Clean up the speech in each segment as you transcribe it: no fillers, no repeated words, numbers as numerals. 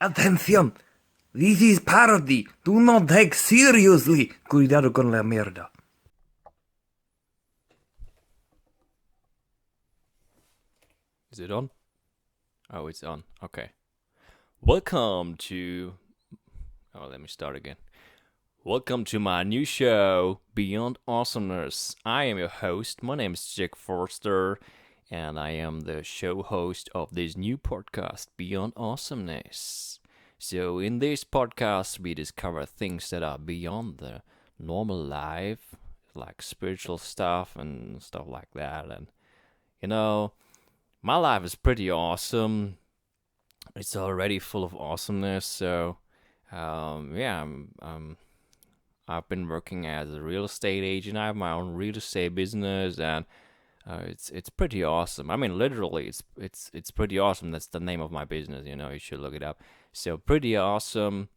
Atención, this is Parody. Do not take seriously. Cuidado con la mierda. Is it on? Oh, it's on. Okay. Welcome to. Oh, let me start again. Welcome to my new show, Beyond Awesomeness. I am your host. My name is Jack Forster, and I am the show host of this new podcast, Beyond Awesomeness. So, in this podcast, we discover things that are beyond the normal life, like spiritual stuff and stuff like that. And, you know, my life is pretty awesome. It's already full of awesomeness. So, yeah, I've been working as a real estate agent. I have my own real estate business, and it's pretty awesome. I mean, literally, it's pretty awesome. That's the name of my business. You should look it up. So pretty awesome,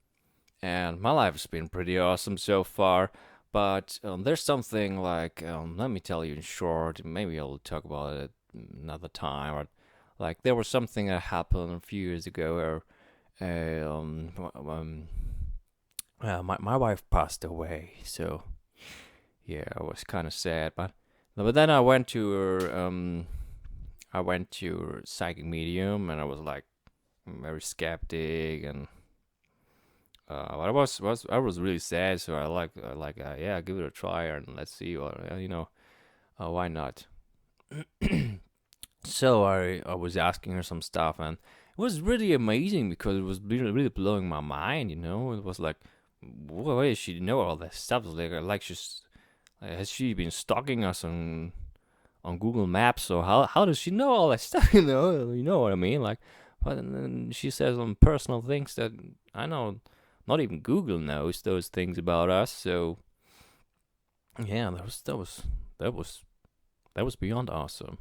and my life has been pretty awesome so far. But there's something like let me tell you in short. Maybe I'll talk about it another time. Or like there was something that happened a few years ago where my wife passed away. So yeah, I was kind of sad. But then I went to her psychic medium, and I was like very skeptic, and but I was really sad. So yeah, give it a try and let's see, or why not? So I was asking her some stuff, and it was really amazing because it was really blowing my mind. It was like, why does she know all that stuff? Like she's has she been stalking us on Google Maps? Or how does she know all that stuff? You know what I mean? Like, but then she says some personal things that I know not even Google knows those things about us. So yeah, that was beyond awesome.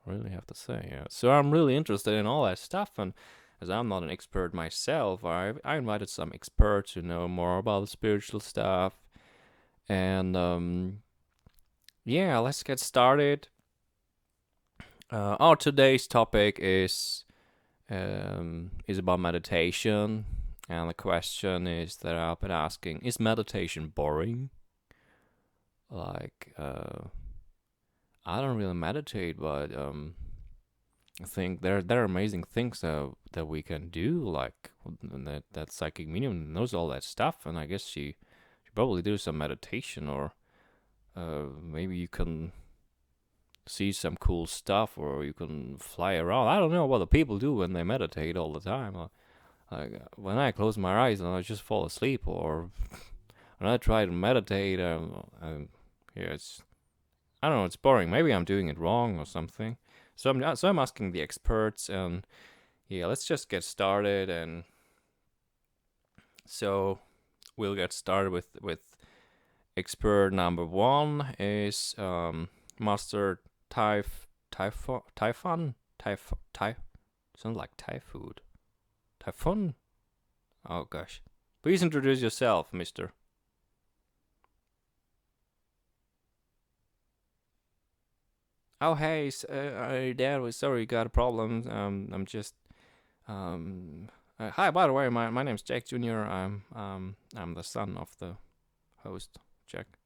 Really have to say, yeah. So I'm really interested in all that stuff, and as I'm not an expert myself, I invited some experts who know more about the spiritual stuff, and yeah, let's get started. Our today's topic is about meditation, and the question is that I've been asking: is meditation boring? Like, I don't really meditate, but I think there are amazing things that we can do. Like that psychic medium knows all that stuff, and I guess she probably do some meditation, or maybe you can see some cool stuff, or you can fly around. I don't know what the people do when they meditate all the time. Like when I close my eyes and I just fall asleep, or when I try to meditate, yeah, it's I don't know, it's boring. Maybe I'm doing it wrong or something. So I'm asking the experts, and yeah, let's just get started. And so we'll get started with expert number one is Master Typhon sounds like Typhoon. Typhoon. Oh gosh, please introduce yourself, Mister. Oh hey, Dad, was sorry, got a problem. I'm just hi, by the way, my name's Jack Junior. I'm the son of the host, Jack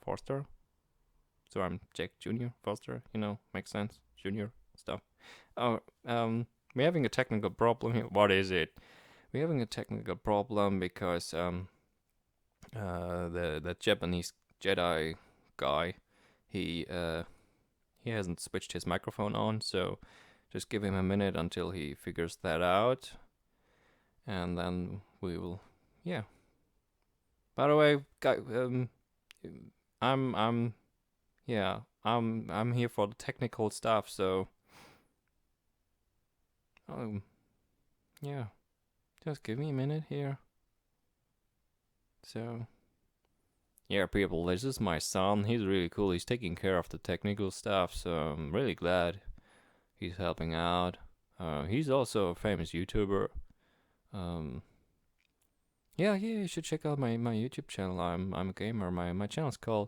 Forster. So I'm Jack Junior Foster. Makes sense. Junior stuff. Oh, we're having a technical problem here. What is it? We're having a technical problem because the Japanese Jedi guy, he he hasn't switched his microphone on, so just give him a minute until he figures that out, and then we will, yeah. By the way, guy, I'm yeah, I'm here for the technical stuff, so um, yeah, just give me a minute here. So yeah, people, this is my son. He's really cool. He's taking care of the technical stuff, so I'm really glad he's helping out. He's also a famous YouTuber. Um, yeah, you should check out my YouTube channel. I'm a gamer. My channel's called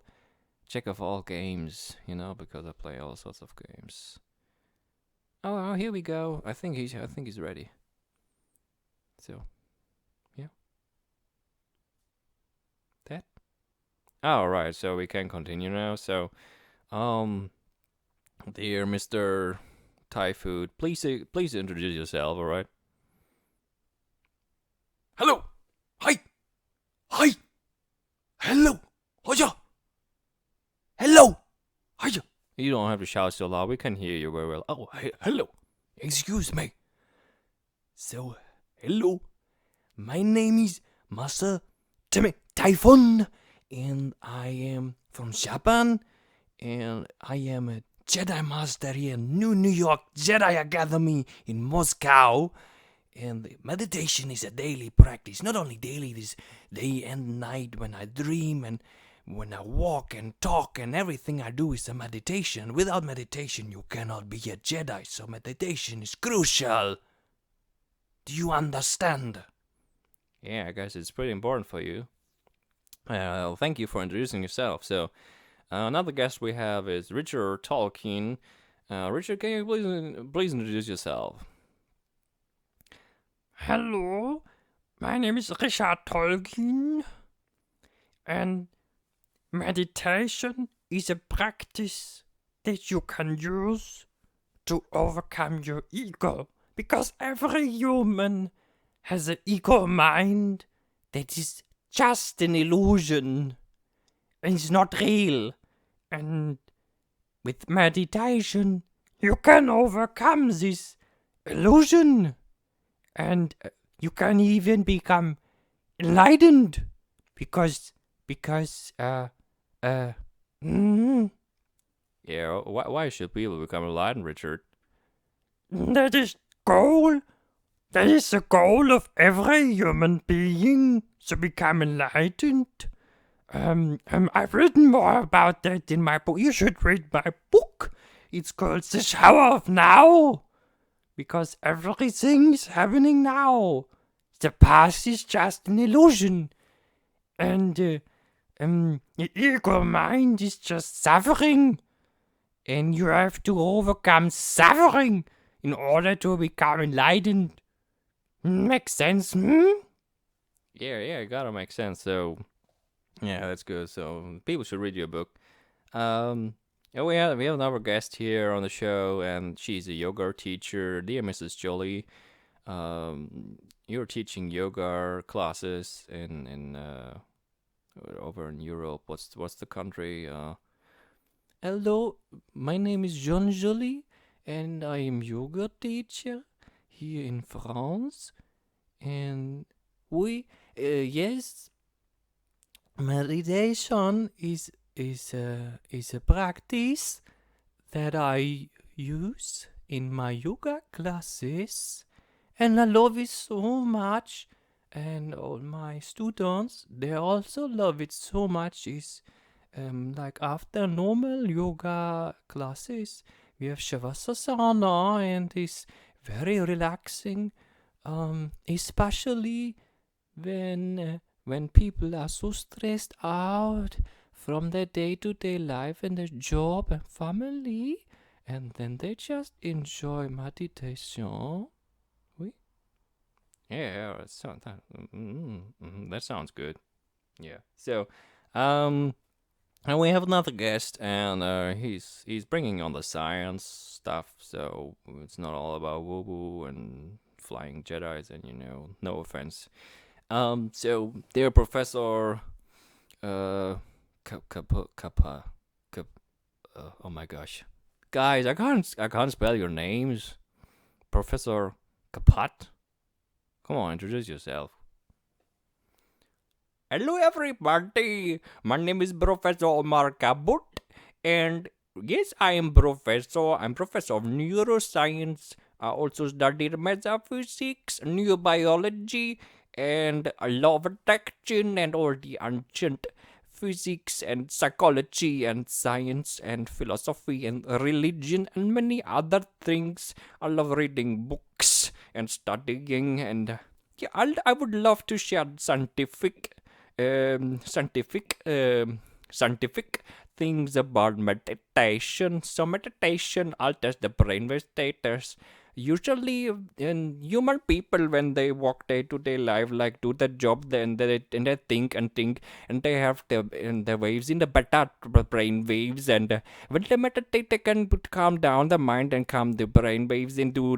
Check of All Games. Because I play all sorts of games. Oh, here we go. I think he's ready. So, yeah. That. Alright, so we can continue now. So, dear Mr. Typhoon, please introduce yourself, alright? Hello! Hi! Hi! Hello! Hiya! Hello! Hiya! You don't have to shout so loud. We can hear you very well. Oh, Hello! Excuse me. So, hello. My name is Master Typhoon, and I am from Japan, and I am a Jedi Master here in New York Jedi Academy in Moscow. And meditation is a daily practice. Not only daily, it is day and night when I dream and when I walk and talk, and everything I do is a meditation. Without meditation, you cannot be a Jedi, so meditation is crucial. Do you understand? yeah, I guess it's pretty important for you. Thank you for introducing yourself. So, another guest we have is Richard Tolkien. Richard, can you please introduce yourself? Hello, my name is Richard Tolkien, and meditation is a practice that you can use to overcome your ego, because every human has an ego mind that is just an illusion and is not real. And with meditation, you can overcome this illusion. And you can even become enlightened because Yeah, why should people become enlightened, Richard? that is the goal of every human being, to become enlightened. I've written more about that in my book. You should read my book. It's called The Shower of Now. Because everything is happening now. The past is just an illusion. And the ego mind is just suffering. And you have to overcome suffering in order to become enlightened. Makes sense, Yeah, it gotta make sense. So, yeah, that's good. So people should read your book. Yeah, we have another guest here on the show, and she's a yoga teacher, dear Mrs. Jolie. You're teaching yoga classes in over in Europe. What's the country? Hello, my name is Jean Jolie, and I am yoga teacher here in France. And yes, meditation is a practice that I use in my yoga classes, and I love it so much. And all my students, they also love it so much. Is like after normal yoga classes, we have shavasana, and it's very relaxing. Especially when people are so stressed out from their day-to-day life and their job and family, and then they just enjoy meditation. Oui? Yeah, that sounds good. Yeah. So, and we have another guest, and he's bringing on the science stuff. So it's not all about woo-woo and flying Jedis, and no offense. So dear Professor, oh my gosh, guys, I can't spell your names. Professor Kapat. Come on, introduce yourself. Hello, everybody. My name is Professor Omar Aboot, and yes, I am professor. I'm professor of neuroscience. I also studied metaphysics, neurobiology, and law of attraction, and all the ancient physics and psychology and science and philosophy and religion and many other things. I love reading books and studying, and yeah, I would love to share scientific things about meditation. So meditation alters the brainwave status. usually human people, when they walk day-to-day life, like do the job, then they think and think, and they have the waves in the beta brain waves, and when they meditate, they can calm down the mind and calm the brain waves into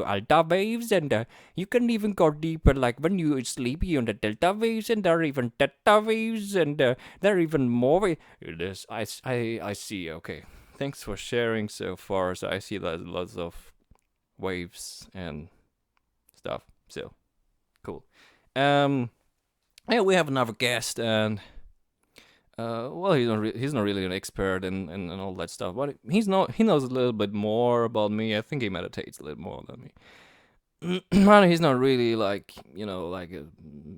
alpha waves, and you can even go deeper, like when you sleep, you're in the delta waves, and there are even theta waves, and there are even more. It is. I see. Okay. Thanks for sharing so far. So I see there's lots of waves and stuff. So cool. Yeah, we have another guest, and well, he's not really an expert and all that stuff, but he knows a little bit more about me. I think he meditates a little more than me. But he's not really like like a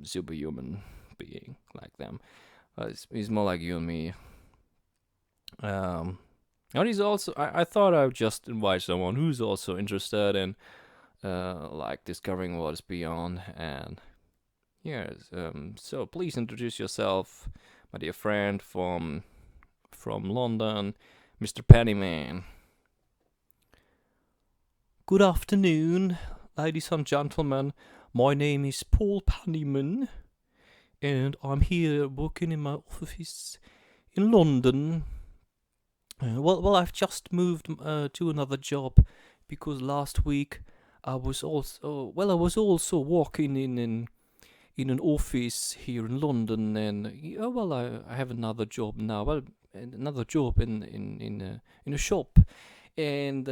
superhuman being like them. He's more like you and me. And he's also, I thought I would just invite someone who's also interested in, like, discovering what is beyond. And yes, so please introduce yourself, my dear friend from London, Mr. Penniman. Good afternoon, ladies and gentlemen. My name is Paul Penniman, and I'm here working in my office in London. Well, I've just moved to another job because last week I was also working in an office here in London, and I have another job now. Well, another job in a shop, and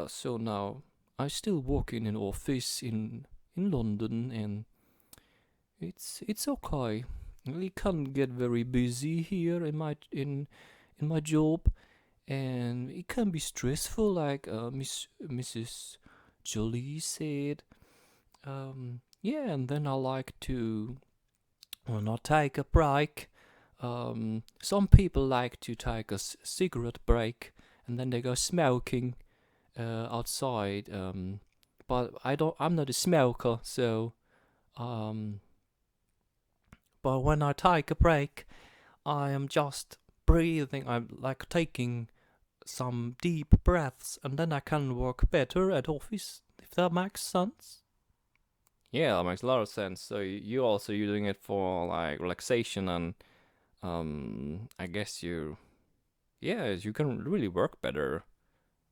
so now I still work in an office in London, and it's okay. We can get very busy here in my job, and it can be stressful, like Mrs. Jolie said. And then I like to not take a break. Some people like to take a cigarette break, and then they go smoking outside. But I'm not a smoker, so but when I take a break, I am just breathing. I'm like taking some deep breaths, and then I can work better at office, if that makes sense. Yeah, that makes a lot of sense. So you're doing it for like relaxation, and I guess you can really work better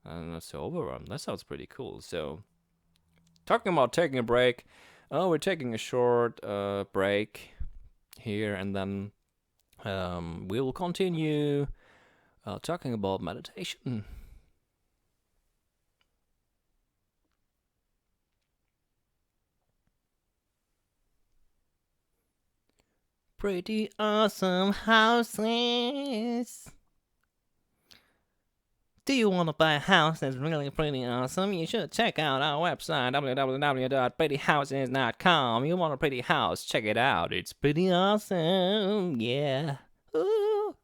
and not so overwhelmed. That sounds pretty cool. So talking about taking a break, we're taking a short break here, and then we will continue talking about meditation. Pretty awesome houses. Do you want to buy a house that's really pretty awesome? You should check out our website, www.prettyhouses.com. You want a pretty house? Check it out. It's pretty awesome. Yeah. Ooh.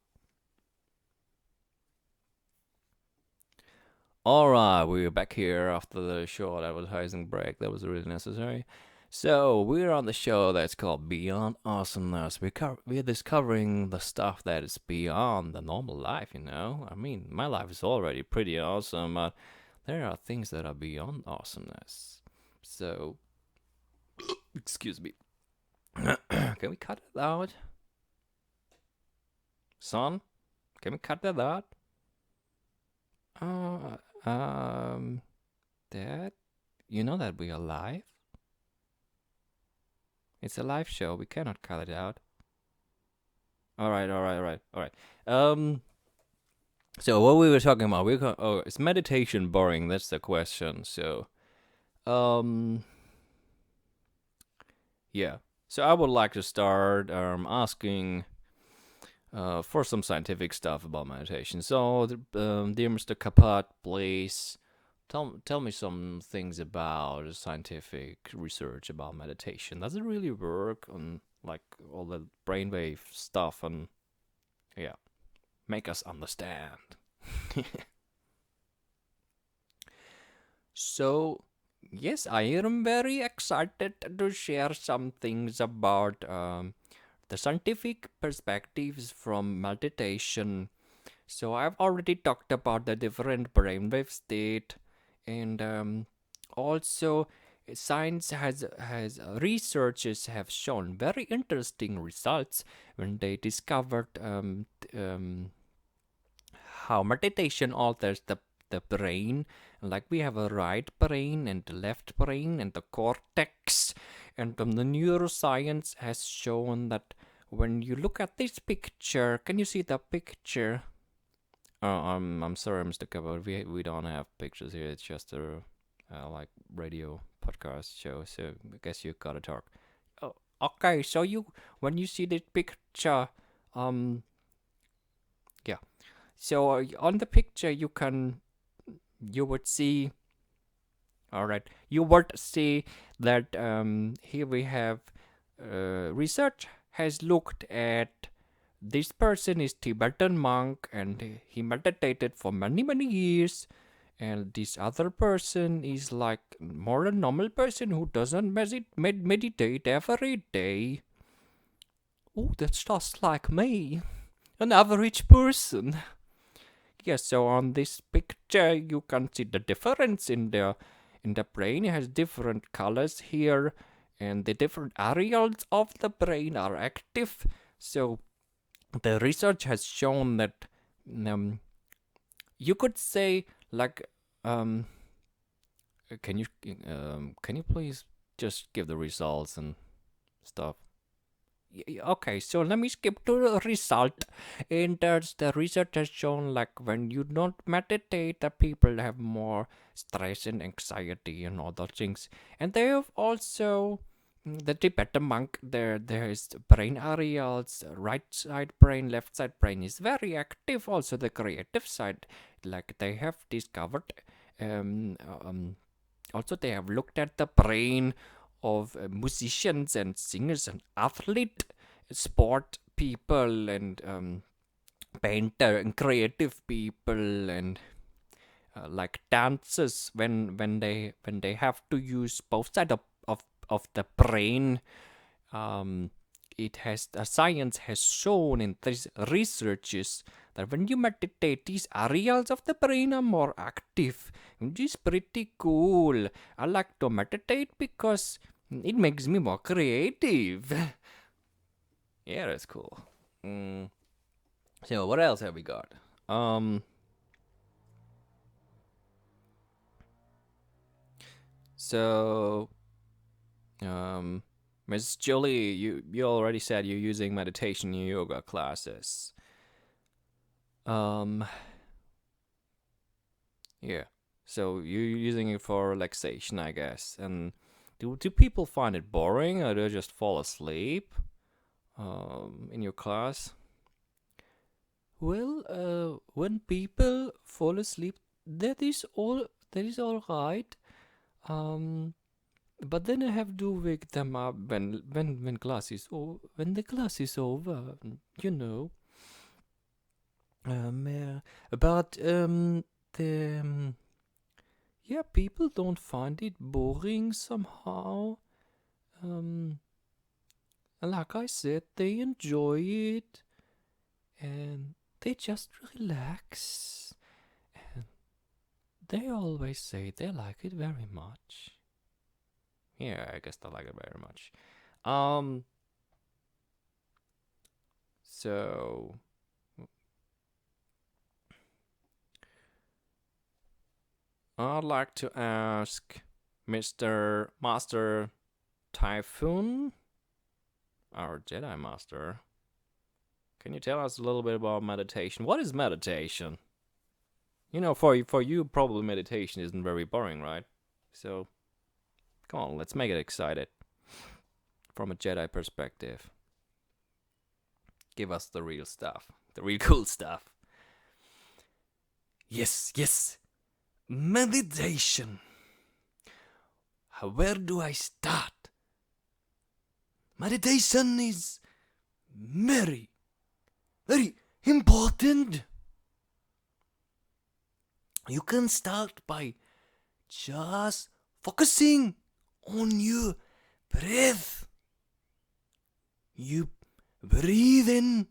Alright, we're back here after the short advertising break. That was really necessary. So, we're on the show that's called Beyond Awesomeness. We're discovering the stuff that is beyond the normal life, I mean, my life is already pretty awesome, but there are things that are beyond awesomeness. So, excuse me. Can we cut it out? Son, can we cut that out? Dad, you know that we are live? It's a live show. We cannot cut it out. All right. So what we were talking about, is meditation boring? That's the question. So, yeah. So I would like to start asking for some scientific stuff about meditation. So, dear Mr. Kapat, please tell me some things about scientific research about meditation. Does it really work on like all the brainwave stuff? And yeah, make us understand. So, yes, I am very excited to share some things about the scientific perspectives from meditation. So I've already talked about the different brainwave state, and also, science has researchers have shown very interesting results when they discovered how meditation alters the brain. Like we have a right brain and the left brain and the cortex, and the neuroscience has shown that when you look at this picture, can you see the picture? I'm sorry, Mr. Cabot. We don't have pictures here. It's just a like radio podcast show. So I guess you gotta talk. Oh, okay. So when you see this picture, yeah. So on the picture you would see. All right, you would see that here we have research has looked at. This person is Tibetan monk and he meditated for many years, and this other person is like more a normal person who doesn't meditate every day. Oh, that's just like me, an average person. Yes, so on this picture you can see the difference in the brain. It has different colors here, and the different areas of the brain are active. So the research has shown that you could say like can you please just give the results and stuff? Okay, so let me skip to the result. And the research has shown like when you don't meditate, the people have more stress and anxiety and other things. And they have also the Tibetan monk, there is brain areas, right side brain, left side brain is very active. Also the creative side, like they have discovered. Also they have looked at the brain of musicians and singers and athlete, sport people and painter and creative people and like dancers when they have to use both sides of the brain. It has science has shown in these researches that when you meditate, these areas of the brain are more active, which is pretty cool. I like to meditate because it makes me more creative. Yeah, that's cool. So what else have we got? Miss Julie, you already said you're using meditation in your yoga classes. Yeah. So you're using it for relaxation, I guess. And do people find it boring, or do they just fall asleep in your class? Well, when people fall asleep, that is all right. But then I have to wake them up when class is when the class is over, you know. But yeah, people don't find it boring somehow. Like I said, they enjoy it and they just relax. And they always say they like it very much. Yeah, I guess they like it very much. So I'd like to ask Mr. Master Typhoon, our Jedi Master. Can you tell us a little bit about meditation? What is meditation? You know, for you, probably meditation isn't very boring, right? So, come on, let's make it excited. From a Jedi perspective. Give us the real stuff. The real cool stuff. Yes. Meditation. Where do I start? Meditation is very important. You can start by just focusing on your breath. You breathe in.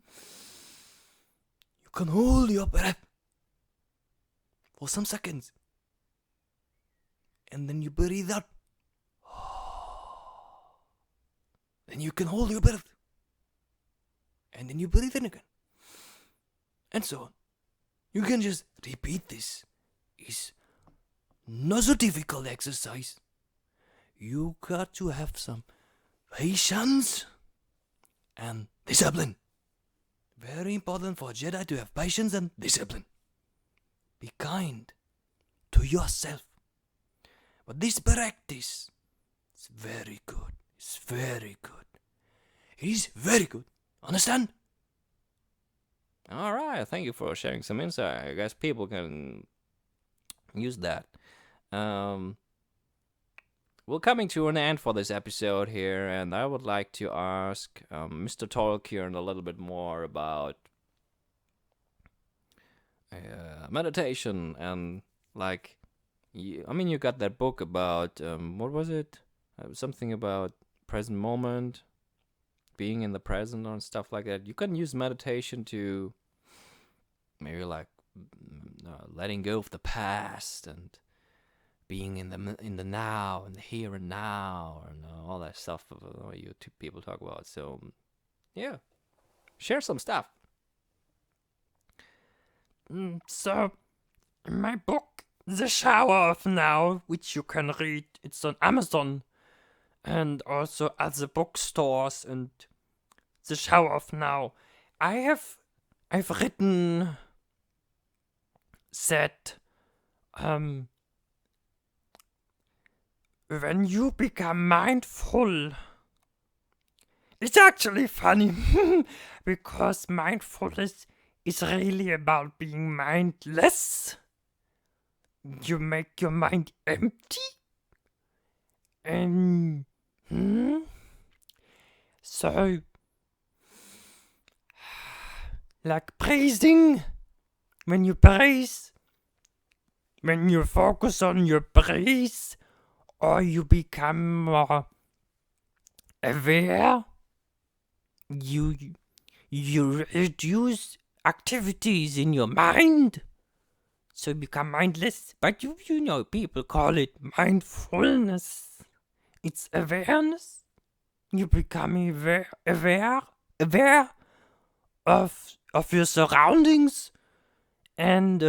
You can hold your breath for some seconds. and then you breathe out. Then you can hold your breath. And then you breathe in again. And so on. You can just repeat this. It's not so difficult exercise. You got to have some patience and discipline. Very important for a Jedi to have patience and discipline. Be kind to yourself. But this practice is very good. It's very good. It is very good. Understand? Alright, thank you for sharing some insight. I guess people can use that. We're coming to an end for this episode here, and I would like to ask Mr. Tolkien a little bit more about meditation and like, you got that book about what was it? Something about present moment, being in the present and stuff like that. You can use meditation to maybe like letting go of the past and being in the now and the here and now and all that stuff you two people talk about. So yeah, share some stuff. So, in my book, The Shower of Now, which you can read, it's on Amazon and also at the bookstores, and The Shower of Now. I've written that when you become mindful, it's actually funny because mindfulness is really about being mindless. You make your mind empty. And so, like breathing, when you breathe, when you focus on your breath, or you become more aware, you reduce activities in your mind, so you become mindless. But you know, people call it mindfulness. It's awareness. You become aware of your surroundings, and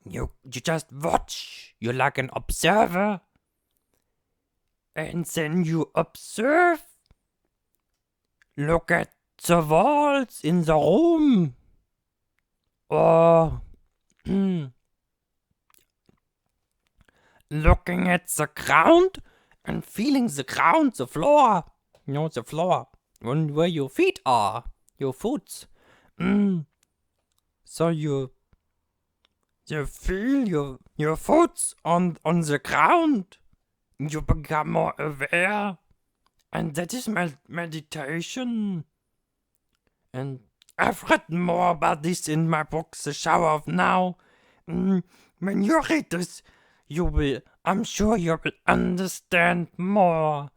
you just watch. You're like an observer, and then you observe. Look at the walls in the room, or looking at the ground and feeling the ground, the floor. You know, the floor, where your feet are, your foot. So you feel your foot on the ground. You become more aware, and that is meditation. And I've written more about this in my book, The Shower of Now. When you read this, I'm sure you will understand more.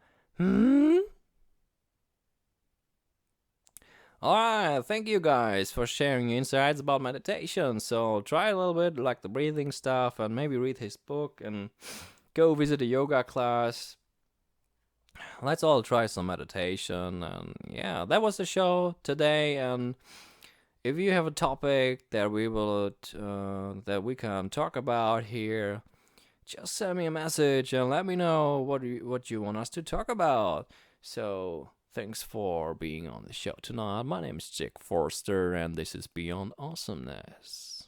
Alright, thank you guys for sharing your insights about meditation. So try a little bit like the breathing stuff and maybe read his book and go visit a yoga class. Let's all try some meditation. And yeah, that was the show today. And if you have a topic that we can talk about here, just send me a message and let me know what you want us to talk about. So thanks for being on the show tonight. My name is Jack Forster, and this is Beyond Awesomeness.